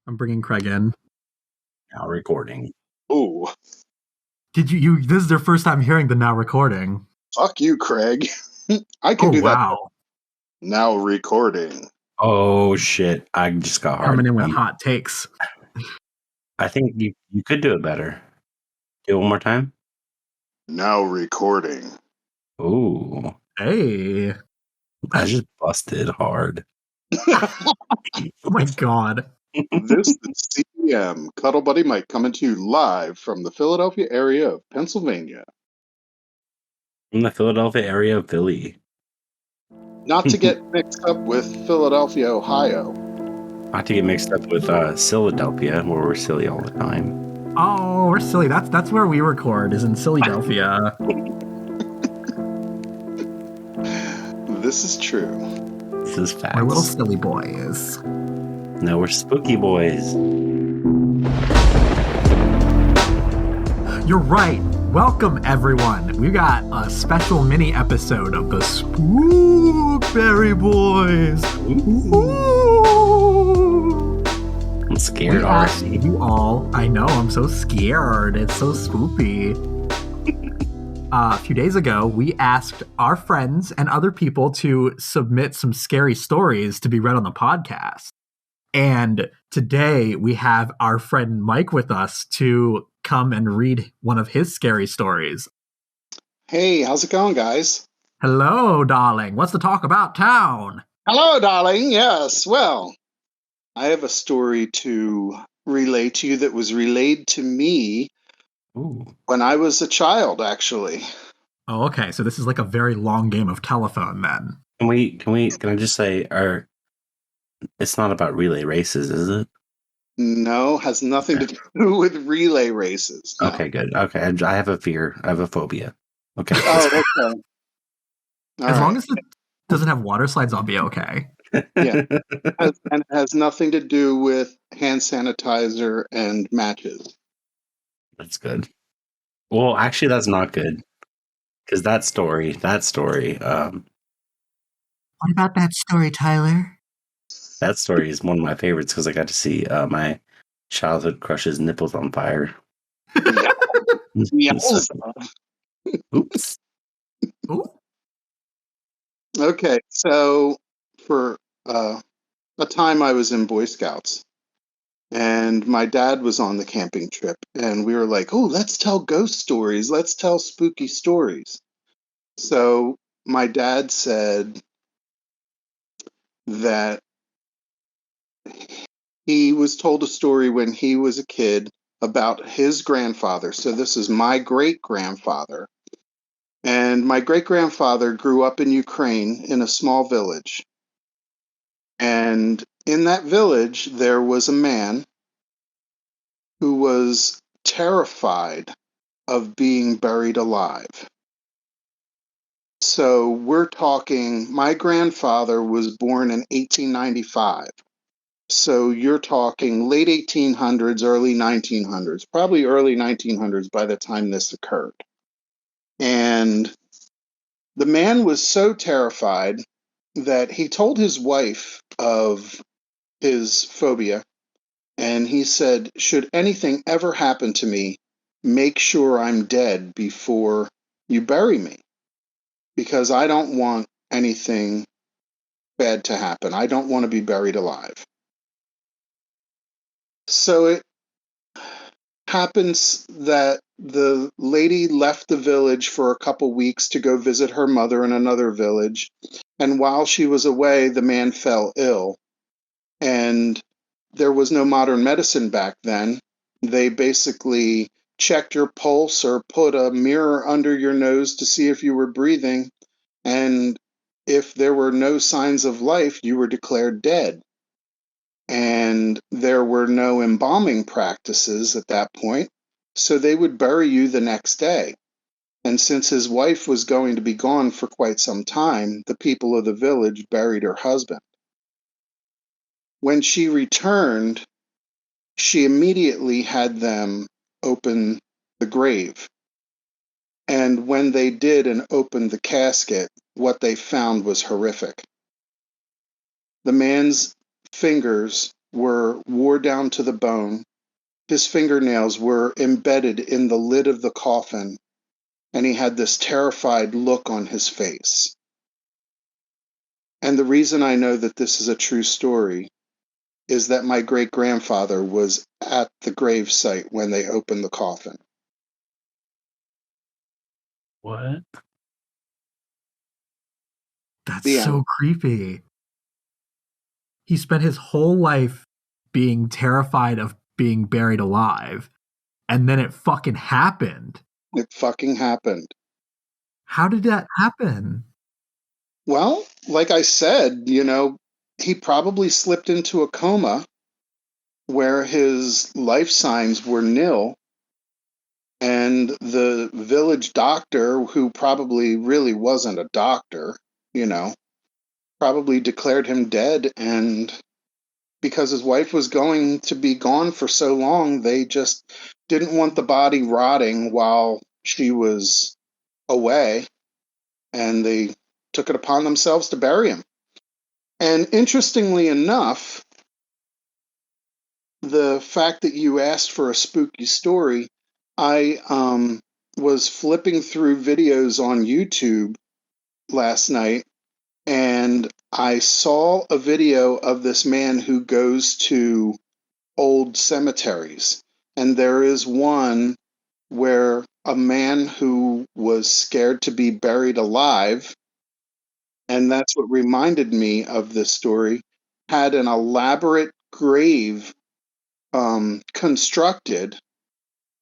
I'm bringing Craig in. Now recording. Ooh. Did you this is their first time hearing the now recording. Fuck you, Craig. I can do wow. that. Now recording. Oh shit! I just got hard. Coming in with hot takes. I think you could do it better. Do it one more time. Now recording. Ooh. Hey. I just busted hard. Oh my god. This is CM, Cuddle Buddy Mike, coming to you live from the Philadelphia area of Pennsylvania. From the Philadelphia area of Philly. Not to get mixed up with Philadelphia, Ohio. Not to get mixed up with Philadelphia, where we're silly all the time. Oh, we're silly. That's where we record, is in Philadelphia. This is true. This is facts. We're little silly boys. No, we're spooky boys. You're right. Welcome, everyone. We got a special mini episode of the Spookberry Bois. Ooh. I'm scared We asked already. you all. I know, I'm so scared. It's so spoopy. A few days ago, we asked our friends and other people to submit some scary stories to be read on the podcast. And today we have our friend Mike with us to come and read one of his scary stories. Hey, how's it going, guys? Hello, darling. What's the talk about town? Hello, darling. Yes, well, I have a story to relay to you that was relayed to me Ooh. when I was a child, actually. Oh, okay. So this is like a very long game of telephone then. Can I just say, it's not about relay races, is it? No, has nothing to do with relay races. No. Okay, good. Okay, I have a fear. I have a phobia. Okay. Oh, okay. As long as it doesn't have water slides, I'll be okay. Yeah. And it has nothing to do with hand sanitizer and matches. That's good. Well, actually, that's not good. Because that story, What about that story, Tyler? that story is one of my favorites because I got to see my childhood crush's nipples on fire. Yes. Oops. Ooh. Okay, so for a time I was in Boy Scouts, and my dad was on the camping trip, and we were like, oh, let's tell ghost stories. Let's tell spooky stories. So my dad said that he was told a story when he was a kid about his grandfather. So this is my great-grandfather. And my great-grandfather grew up in Ukraine in a small village. And in that village, there was a man who was terrified of being buried alive. So we're talking, my grandfather was born in 1895. So you're talking late 1800s, early 1900s, probably early 1900s by the time this occurred. And the man was so terrified that he told his wife of his phobia. And he said, should anything ever happen to me, make sure I'm dead before you bury me. Because I don't want anything bad to happen. I don't want to be buried alive. So it happens that the lady left the village for a couple weeks to go visit her mother in another village. And while she was away, the man fell ill. And there was no modern medicine back then. They basically checked your pulse or put a mirror under your nose to see if you were breathing. And if there were no signs of life, you were declared dead. And there were no embalming practices at that point, so they would bury you the next day. And since his wife was going to be gone for quite some time, the people of the village buried her husband. When she returned, she immediately had them open the grave. And when they did and opened the casket, what they found was horrific. The man's fingers were wore down to the bone. His fingernails were embedded in the lid of the coffin, and he had this terrified look on his face. And the reason I know that this is a true story is that my great-grandfather was at the grave site when they opened the coffin. What? That's The so end. creepy. He spent his whole life being terrified of being buried alive, and then it fucking happened. It fucking happened. How did that happen? Well, like I said, he probably slipped into a coma where his life signs were nil, and the village doctor, who probably really wasn't a doctor, probably declared him dead. And because his wife was going to be gone for so long, they just didn't want the body rotting while she was away, and they took it upon themselves to bury him. And interestingly enough, the fact that you asked for a spooky story, I was flipping through videos on YouTube last night, and I saw a video of this man who goes to old cemeteries. And there is one where a man who was scared to be buried alive, and that's what reminded me of this story, had an elaborate grave constructed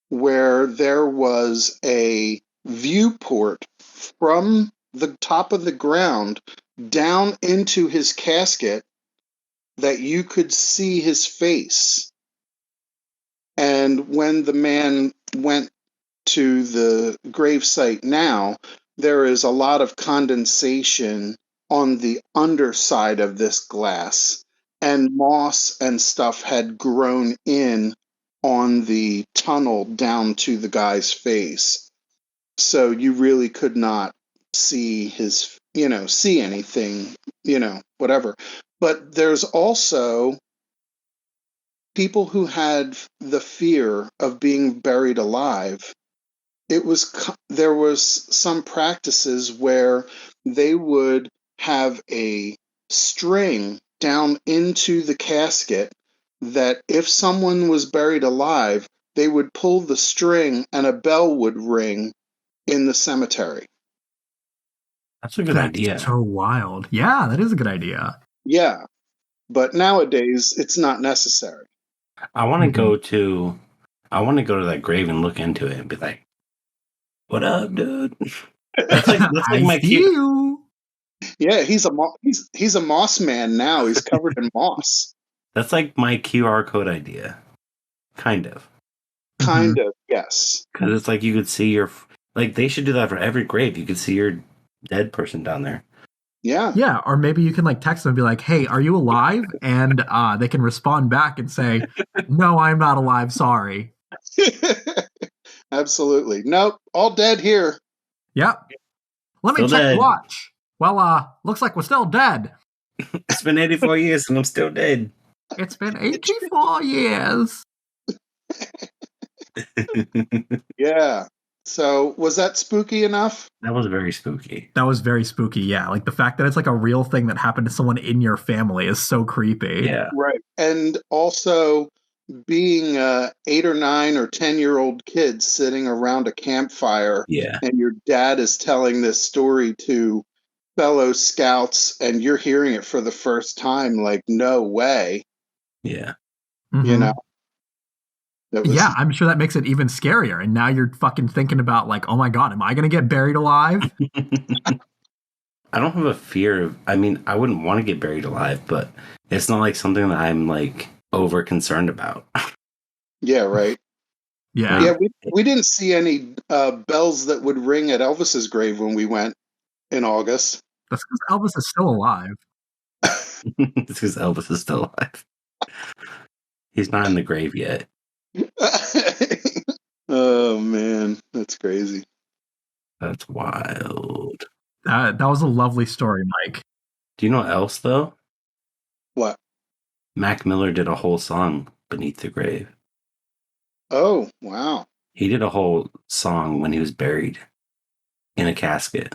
where there was a viewport from the top of the ground down into his casket that you could see his face. And when the man went to the gravesite now, there is a lot of condensation on the underside of this glass, and moss and stuff had grown in on the tunnel down to the guy's face. So you really could not see see anything, whatever. But there's also people who had the fear of being buried alive. There was some practices where they would have a string down into the casket that if someone was buried alive, they would pull the string and a bell would ring in the cemetery. That's a good That's idea. so wild. Yeah, that is a good idea. Yeah, but nowadays it's not necessary. I want to go to that grave and look into it and be like, "What up, dude?" That's like I my see cue. you. Yeah, he's a moss man now. He's covered in moss. That's like my QR code idea, kind of. Kind of, yes. Because it's like you could see they should do that for every grave. You could see your dead person down there. Yeah. Yeah, or maybe you can text them and be like, "Hey, are you alive?" And they can respond back and say, "No, I'm not alive. Sorry." Absolutely. Nope, all dead here. Yep. Let me Still check dead. the watch. Well, looks like we're still dead. It's been 84 years and I'm still dead. It's been 84 years. Yeah. So was that spooky enough? That was very spooky. That was very spooky, yeah. The fact that it's a real thing that happened to someone in your family is so creepy. Yeah. Right. And also being 8 or 9 or 10-year-old kids sitting around a campfire, Yeah. and your dad is telling this story to fellow scouts and you're hearing it for the first time, no way. Yeah. Mm-hmm. Yeah, I'm sure that makes it even scarier. And now you're fucking thinking about oh my God, am I going to get buried alive? I don't have a fear of, I wouldn't want to get buried alive, but it's not something that I'm over concerned about. Yeah, right. Yeah. Yeah, we didn't see any bells that would ring at Elvis's grave when we went in August. That's because Elvis is still alive. It's because Elvis is still alive. He's not in the grave yet. Oh, man. That's crazy. That's wild. That was a lovely story, Mike. Do you know what else, though? What? Mac Miller did a whole song, Beneath the Grave. Oh, wow. He did a whole song when he was buried in a casket.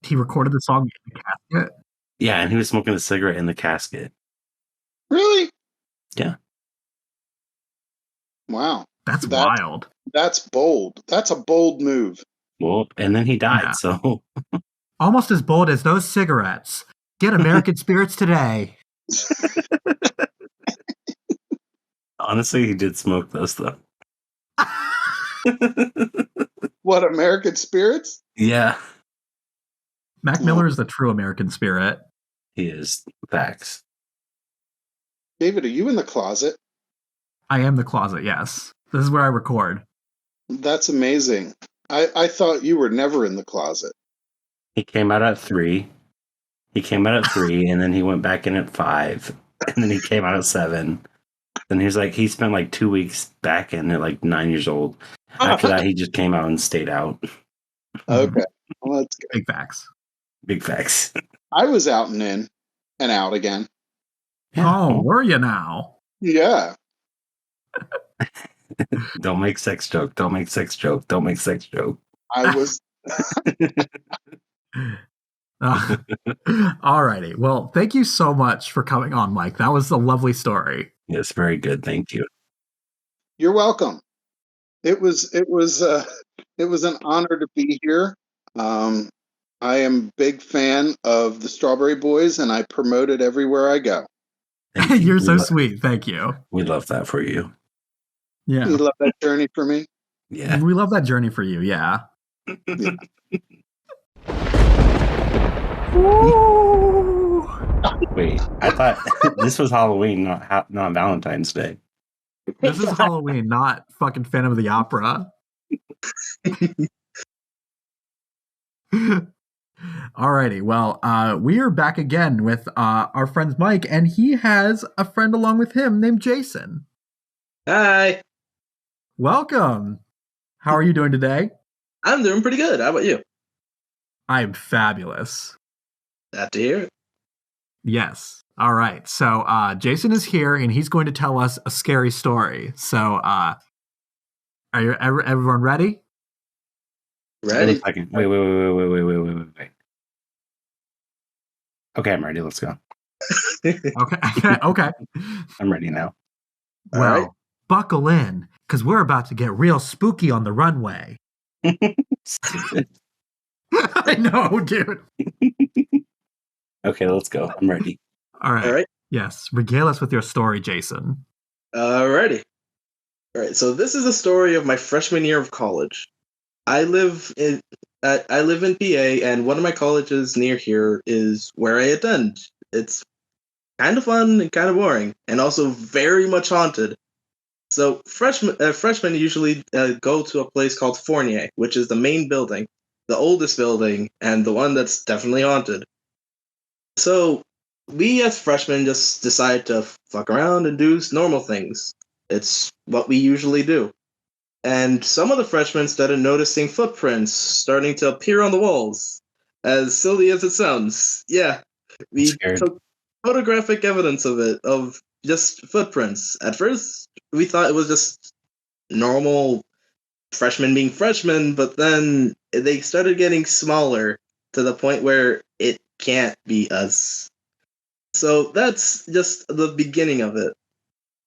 He recorded the song in the casket? Yeah, and he was smoking a cigarette in the casket. Really? Yeah. Wow. That's wild. That's bold. That's a bold move. Well, and then he died, Yeah. so... Almost as bold as those cigarettes. Get American spirits today. Honestly, he did smoke those, though. What, American spirits? Yeah. Mac Miller is the true American spirit. He is. Facts. David, are you in the closet? I am the closet, yes. This is where I record. That's amazing. I thought you were never in the closet. He came out at 3. And then he went back in at 5. And then he came out at 7. Then he spent like 2 weeks back in at like 9 years old. After that, he just came out and stayed out. Okay. Well, that's good. Big facts. Big facts. I was out and in and out again. Oh, were you now? Yeah. Don't make sex joke. Don't make sex joke. Don't make sex joke. I was. Alrighty. Well, thank you so much for coming on, Mike. That was a lovely story. Yes, very good. Thank you. You're welcome. It was an honor to be here. I am a big fan of the Strawberry Boys, and I promote it everywhere I go. You're so sweet. Thank you. We love that for you. Yeah. You love that journey for me? Yeah. We love that journey for you. Yeah. Yeah. Wait, I thought this was Halloween, not Valentine's Day. This is Halloween, not fucking Phantom of the Opera. Alrighty, well, we are back again with our friend Mike, and he has a friend along with him named Jayson. Hi. Welcome. How are you doing today? I'm doing pretty good. How about you? I am fabulous. Glad to hear it. Yes. All right. So Jayson is here, and he's going to tell us a scary story. So are you everyone ready? Ready? Wait. Okay, I'm ready. Let's go. Okay. I'm ready now. Well, All right. Buckle in, because we're about to get real spooky on the runway. I know, dude. Okay, let's go. I'm ready. All right. All right. Yes. Regale us with your story, Jayson. Alrighty. All right. So this is a story of my freshman year of college. I live in PA, and one of my colleges near here is where I attend. It's kind of fun and kind of boring, and also very much haunted. So freshmen usually go to a place called Fournier, which is the main building, the oldest building, and the one that's definitely haunted. So we as freshmen just decide to fuck around and do normal things. It's what we usually do. And some of the freshmen started noticing footprints starting to appear on the walls. As silly as it sounds. Yeah. We took photographic evidence of it, of just footprints. At first, we thought it was just normal freshmen being freshmen, but then they started getting smaller to the point where it can't be us. So that's just the beginning of it.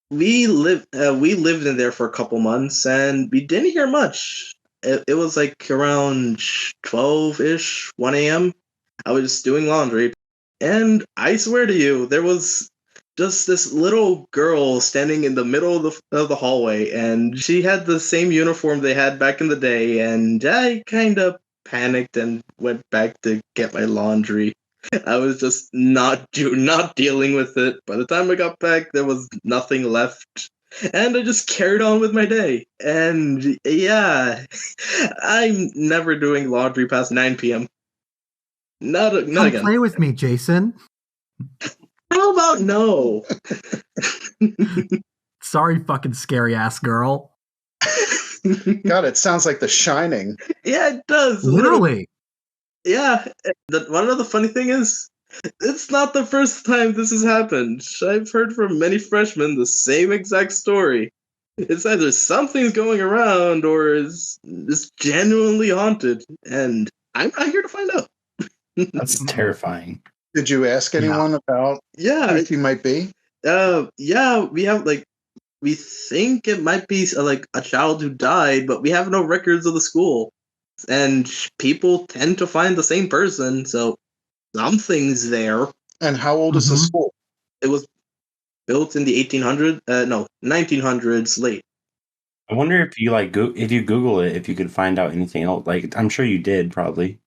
We lived in there for a couple months, and we didn't hear much. It was like around 12-ish, 1 a.m. I was doing laundry, and I swear to you, there was just this little girl standing in the middle of the hallway, and she had the same uniform they had back in the day, and I kind of panicked and went back to get my laundry. I was just not dealing with it. By the time I got back, there was nothing left. And I just carried on with my day. And yeah, I'm never doing laundry past 9 p.m. Not Come again. play with me, Jayson. How about no? Sorry, fucking scary ass girl. God, it sounds like The Shining. Yeah, it does. Literally. Yeah. One of the funny thing is, It's not the first time this has happened. I've heard from many freshmen the same exact story. It's either something's going around or is genuinely haunted, and I'm not here to find out. That's terrifying. Did you ask anyone about Yeah, who she might be? yeah, we have we think it might be like a child who died, but we have no records of the school, and people tend to find the same person, so something's there. And how old is the school? It was built in the 1900s late. I wonder if you if you Google it, if you could find out anything else. Like, I'm sure you did, probably.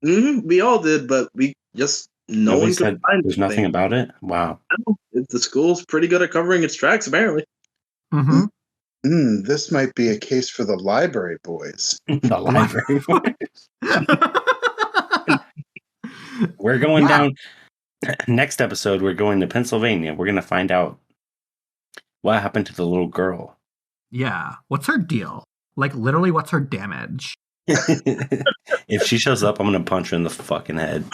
We all did, but we just no Nobody one could said find there's anything. nothing about it. Wow. The school's pretty good at covering its tracks, apparently. This might be a case for the library boys. The library. We're going down. Next episode, we're going to Pennsylvania. We're going to find out what happened to the little girl. Yeah. What's her deal? Like, literally, what's her damage? If she shows up, I'm going to punch her in the fucking head.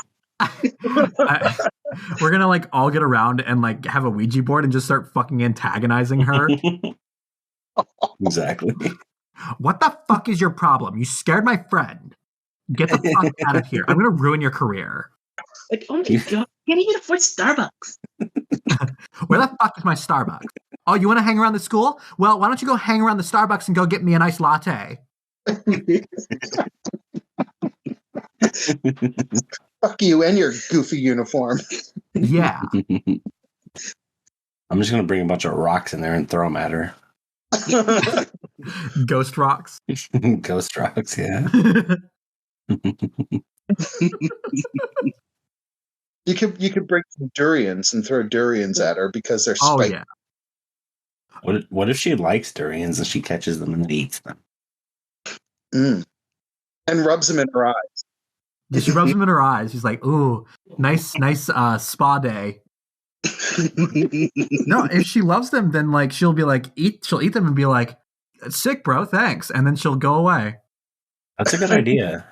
We're going to, like, all get around and, like, have a Ouija board and just start fucking antagonizing her. Exactly. What the fuck is your problem? You scared my friend. Get the fuck out of here. I'm going to ruin your career. Like, oh my god, can't even afford Starbucks. Where the fuck is my Starbucks? Oh, you want to hang around the school? Well, why don't you go hang around the Starbucks and go get me a nice latte? Fuck you and your goofy uniform. Yeah. I'm just going to bring a bunch of rocks in there and throw them at her. Ghost rocks. Ghost rocks, yeah. You could break some durians and throw durians at her because they're Oh, spiky. yeah. What if she likes durians and she catches them and eats them? And rubs them in her eyes. Yeah, she rubs them in her eyes. She's like, ooh, nice spa day. No, if she loves them, then like she'll eat them and be like, sick, bro, thanks. And then she'll go away. That's a good idea.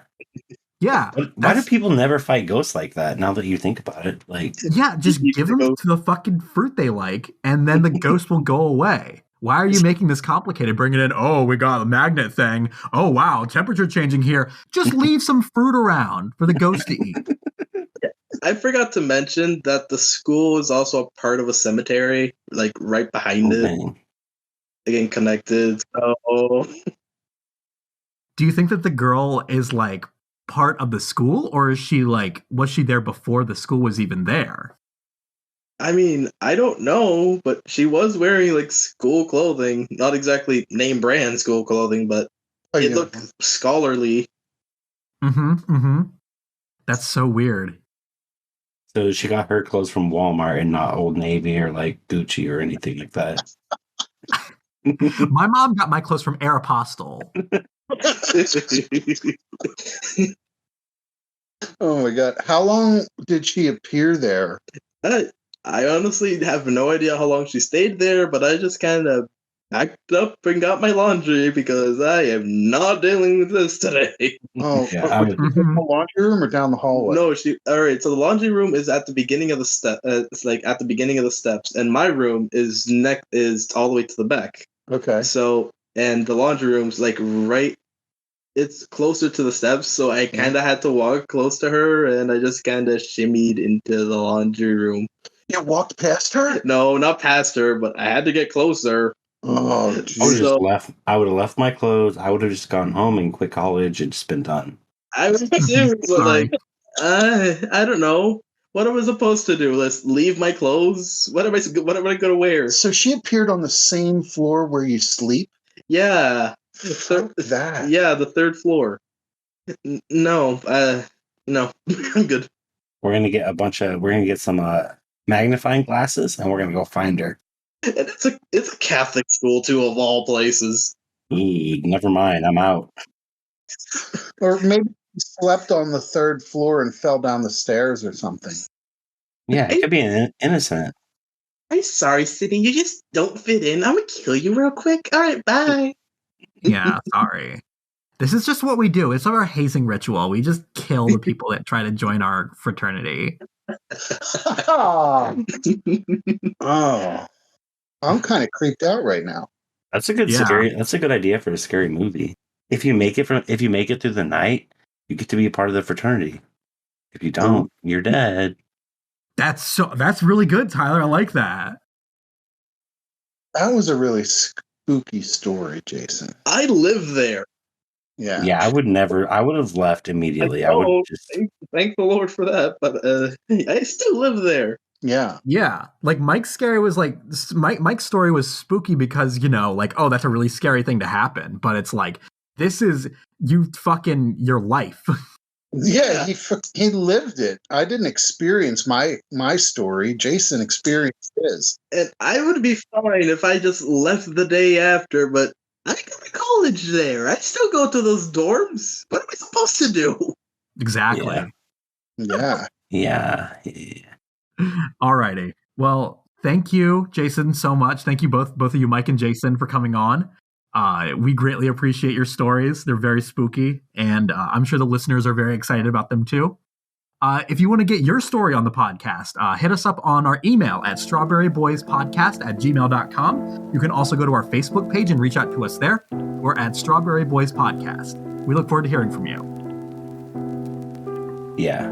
Yeah. Why do people never fight ghosts like that now that you think about it? Like, yeah, just give them to the fucking fruit they like, and then the ghost will go away. Why are you making this complicated? Bring it in. Oh, we got a magnet thing. Oh, wow. Temperature changing here. Just leave some fruit around for the ghost to eat. I forgot to mention that the school is also a part of a cemetery, like right behind it. Again, connected. So, do you think that the girl is like part of the school, or is she like, was she there before the school was even there? I mean, I don't know, but she was wearing like school clothing, not exactly name brand school clothing, but it looked scholarly. That's so weird. So she got her clothes from Walmart and not Old Navy or like Gucci or anything like that. My mom got my clothes from Aeropostale. Oh my god. How long did she appear there? I honestly have no idea how long she stayed there, but I just kind of packed up and got my laundry because I am not dealing with this today. Oh, Yeah, in the laundry room or down the hallway? No, all right. So the laundry room is at the beginning of the step. It's like at the beginning of the steps, and my room is all the way to the back. Okay. So, and the laundry room's like right. It's closer to the steps, so I kind of had to walk close to her, and I just kind of shimmied into the laundry room. You walked past her? No, not past her, but I had to get closer. Oh, I would have left my clothes. I would have just gone home and quit college and just been done. I was too, but like, I don't know. What am I supposed to do? Let's leave my clothes. What am I gonna wear? So she appeared on the same floor where you sleep? Yeah. That. Yeah, the third floor. No, no, I'm good. We're gonna get some magnifying glasses and we're gonna go find her. And it's a Catholic school too, of all places. Ooh, never mind, I'm out. Or maybe she slept on the third floor and fell down the stairs or something. Yeah, it could be innocent. I'm sorry, Sydney. You just don't fit in. I'm gonna kill you real quick. All right, bye. Yeah, sorry. This is just what we do. It's our hazing ritual. We just kill the people that try to join our fraternity. Oh, I'm kind of creeped out right now. That's a good That's a good idea for a scary movie. If you make it through the night, you get to be a part of the fraternity. If you don't, you're dead. That's really good, Tyler. I like that. That was a really spooky story, Jayson. I live there. Yeah. Yeah, I would have left immediately. I would just thank the Lord for that, but I still live there. Yeah. Yeah. Like Mike's story was spooky because, like, oh, that's a really scary thing to happen. But it's like, this is your life. Yeah, he lived it. I didn't experience my story. Jayson experienced his. And I would be fine if I just left the day after, but I go to college there. I still go to those dorms. What am I supposed to do? Exactly. Yeah. Yeah. Alrighty. Well, thank you, Jayson, so much. Thank you both of you, Mike and Jayson, for coming on. We greatly appreciate your stories. They're very spooky, and I'm sure the listeners are very excited about them too. If you want to get your story on the podcast, hit us up on our email at strawberryboyspodcast@gmail.com. You can also go to our Facebook page and reach out to us there. We're at Strawberry Boys Podcast. We look forward to hearing from you. Yeah.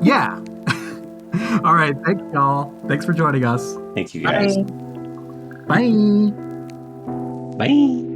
Yeah. All right. Thanks, y'all. Thanks for joining us. Thank you, guys. Bye. Bye.